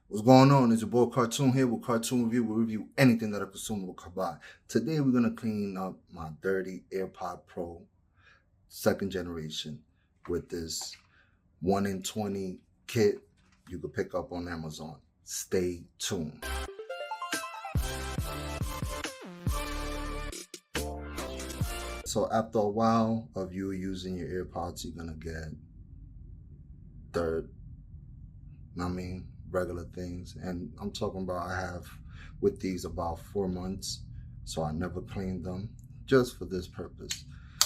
What's going on? It's your boy Cartoon here with Cartoon Review. We review anything that a consumer will buy. Today we're gonna clean up my dirty AirPod Pro 2nd generation with this 1 in 20 kit you can pick up on Amazon. Stay tuned. So after a while of you using your AirPods, you're gonna get dirt. Regular things. And I'm talking about I have with these about 4 months, so I never cleaned them just for this purpose.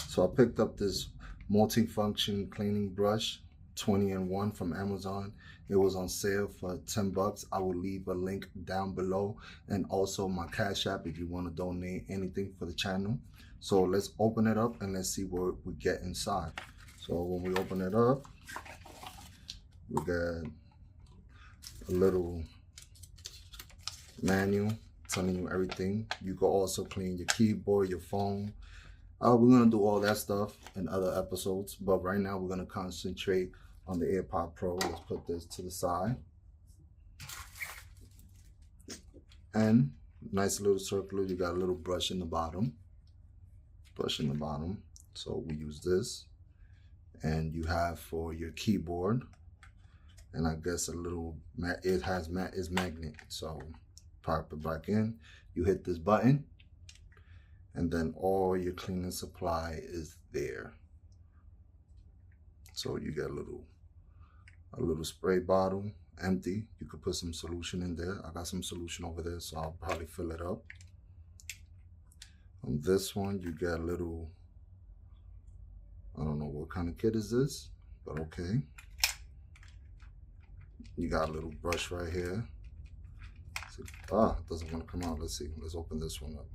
So I picked up this multi-function cleaning brush, 20 in 1 from Amazon. It was on sale for 10 bucks. I will leave a link down below, and also my Cash App if you want to donate anything for the channel. So let's open it up and let's see what we get inside. So when we open it up, we get a little manual telling you everything. You can also clean your keyboard, your phone. We're gonna do all that stuff in other episodes, but right now we're gonna concentrate on the AirPod Pro. Let's put this to the side. And nice little circular. You got a little brush in the bottom. So we use this, and you have for your keyboard. And I guess a little, it has is magnet, so pop it back in. You hit this button, and then all your cleaning supply is there. So you get a little spray bottle, empty. You could put some solution in there. I got some solution over there, so I'll probably fill it up. On this one, you get a little, I don't know what kind of kit is this, but okay. You got a little brush right here. It doesn't want to come out. Let's see. Let's open this one up.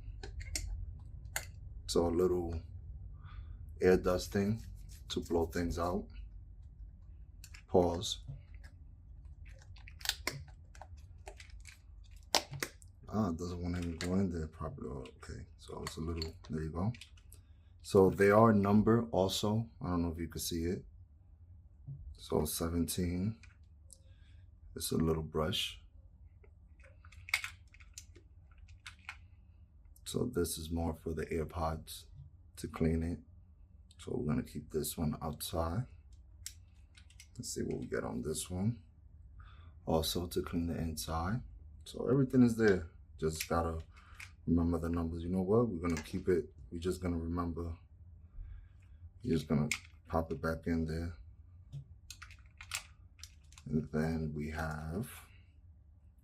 So a little air dusting to blow things out. Pause. It doesn't want to even go in there properly. Okay, so it's a little, there you go. So they are numbered also. I don't know if you can see it. So 17. It's a little brush. So this is more for the AirPods to clean it. So we're gonna keep this one outside. Let's see what we get on this one. Also to clean the inside. So everything is there. Just gotta remember the numbers. You know what? We're gonna keep it. We're just gonna remember. You're just gonna pop it back in there. And then we have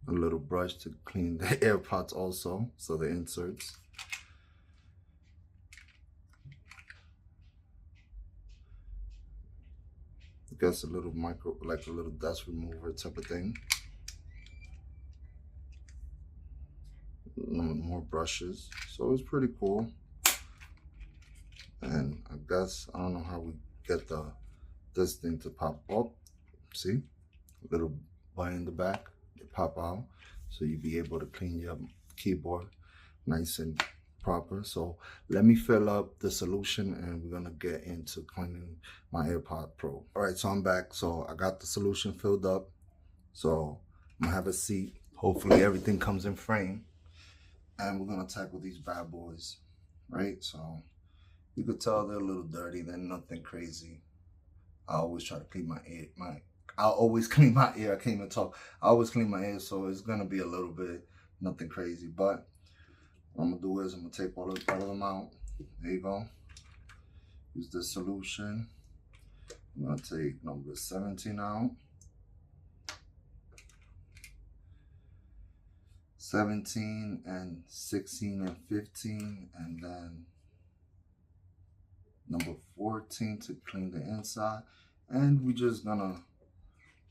a little brush to clean the AirPods also, so the inserts. I guess a little like a little dust remover type of thing. More brushes, so it's pretty cool. And I guess, I don't know how we get this thing to pop up. See? A little button in the back, it pop out, so you'll be able to clean your keyboard nice and proper. So let me fill up the solution and we're gonna get into cleaning my AirPod Pro. All right, so I'm back. So I got the solution filled up. So I'm gonna have a seat. Hopefully everything comes in frame. And we're gonna tackle these bad boys, right? So you could tell they're a little dirty, they're nothing crazy. I always try to clean my ear, I'll always clean my ear. I can't even talk. I always clean my ear, so it's gonna be a little bit, nothing crazy. But what I'm gonna do is I'm gonna take all of them out. There you go. Use the solution. I'm gonna take number 17 out. 17 and 16 and 15, and then number 14 to clean the inside. And we just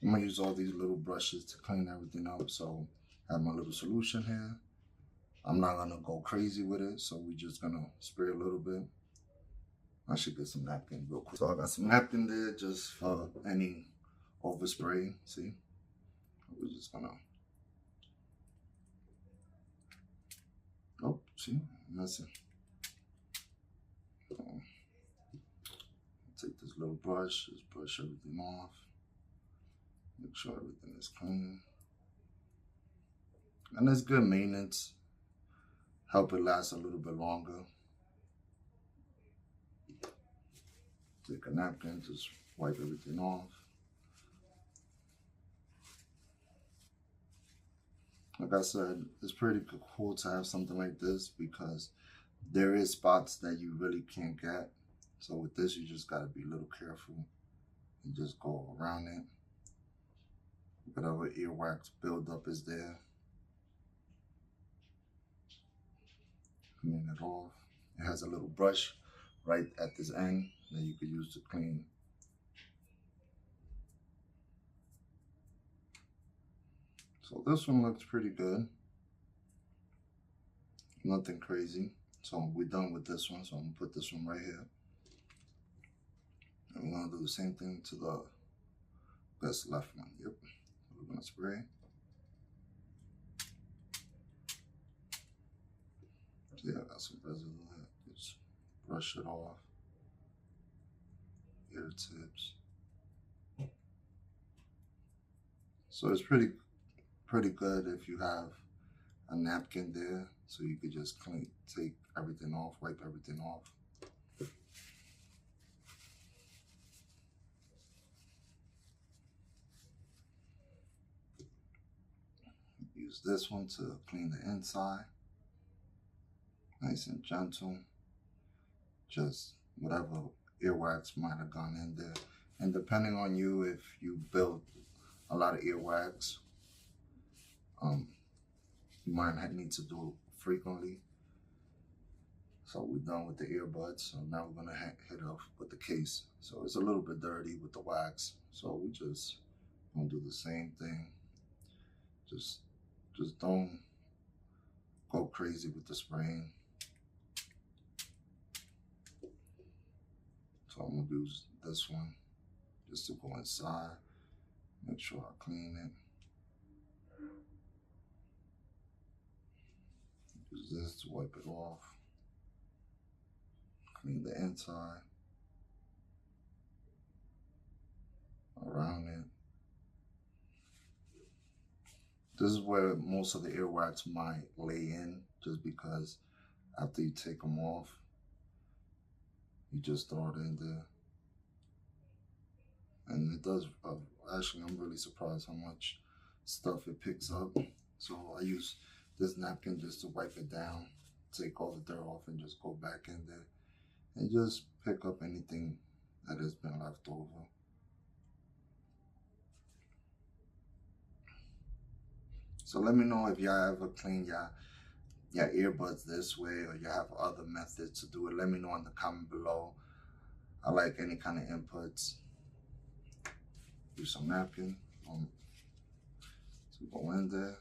I'm gonna use all these little brushes to clean everything up. So I have my little solution here. I'm not gonna go crazy with it, so we're just gonna spray a little bit. I should get some napkin real quick. So I got some napkin there just for any overspray. See, we're just gonna. Oh, see, that's it. Take this little brush, just brush everything off. Make sure everything is clean. And it's good maintenance. Help it last a little bit longer. Take a napkin, just wipe everything off. Like I said, it's pretty cool to have something like this because there is spots that you really can't get. So with this, you just gotta be a little careful and just go around it. Whatever earwax buildup is there, clean it off. It has a little brush right at this end that you could use to clean. So this one looks pretty good. Nothing crazy. So we're done with this one. So I'm gonna put this one right here. And we're gonna do the same thing to the best left one. Yep. We're gonna spray. So yeah, I got some residue there. Just brush it off. Ear tips. So it's pretty good if you have a napkin there, so you could just take everything off, wipe everything off. Use this one to clean the inside. Nice and gentle. Just whatever earwax might have gone in there. And depending on you, if you build a lot of earwax, you might need to do it frequently. So we're done with the earbuds. So now we're gonna hit off with the case. So it's a little bit dirty with the wax. So we just gonna do the same thing. Just don't go crazy with the spraying. So I'm gonna use this one just to go inside. Make sure I clean it. Use this to wipe it off. Clean the inside. Around it. This is where most of the earwax might lay in, just because after you take them off, you just throw it in there. And it does, actually I'm really surprised how much stuff it picks up. So I use this napkin just to wipe it down, take all the dirt off and just go back in there and just pick up anything that has been left over. So let me know if y'all ever clean your earbuds this way, or you have other methods to do it. Let me know in the comment below. I like any kind of inputs. Use some napkin to go in there.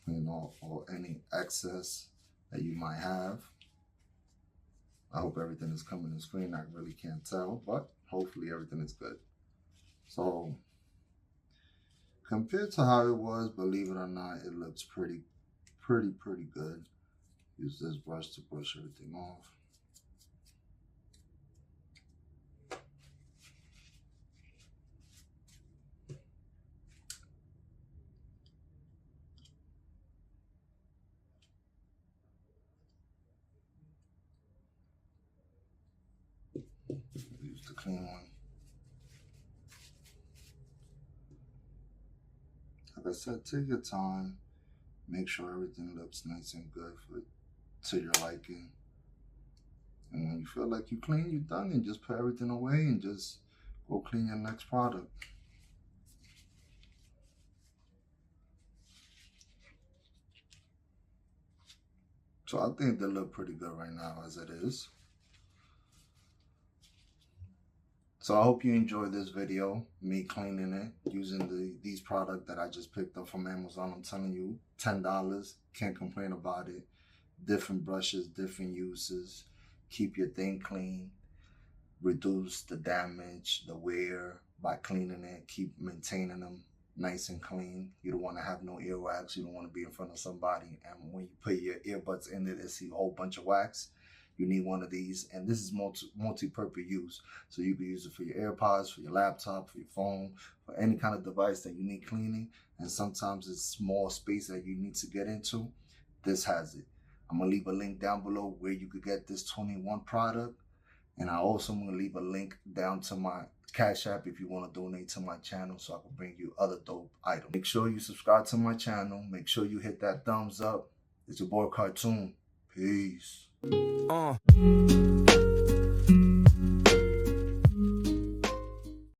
Clean off or any excess that you might have. I hope everything is coming in screen. I really can't tell, but hopefully everything is good. So compared to how it was, believe it or not, it looks pretty good. Use this brush to brush everything off. Use the clean one. Like I said, take your time. Make sure everything looks nice and good to your liking. And when you feel like you clean, you're done, and just put everything away and just go clean your next product. So I think they look pretty good right now as it is. So I hope you enjoyed this video, me cleaning it, using these products that I just picked up from Amazon. I'm telling you, $10, can't complain about it. Different brushes, different uses. Keep your thing clean. Reduce the damage, the wear by cleaning it. Keep maintaining them nice and clean. You don't want to have no earwax. You don't want to be in front of somebody, and when you put your earbuds in it and see a whole bunch of wax, you need one of these. And this is multi-purpose use. So you can use it for your AirPods, for your laptop, for your phone, for any kind of device that you need cleaning. And sometimes it's small space that you need to get into. This has it. I'm going to leave a link down below where you could get this 21 product. And I also am going to leave a link down to my Cash App if you want to donate to my channel so I can bring you other dope items. Make sure you subscribe to my channel. Make sure you hit that thumbs up. It's your boy Cartoon. Peace.